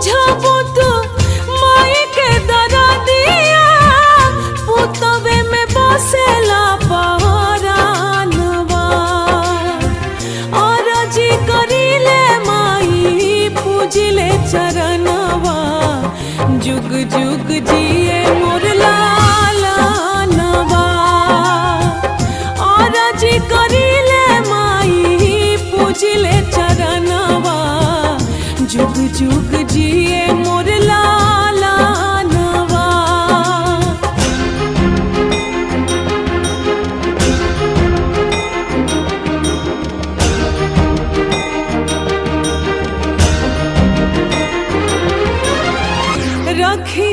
बुझबू तू माई के दरदिया पुतवे में बसेला पहरानवा और जी करीले माई पूजिले चरणवा जुग जुग जिए मोर लालनवा और जी करीले माई पूजिले चरणवा जुग जुग जिए मोर लालनवा। रखी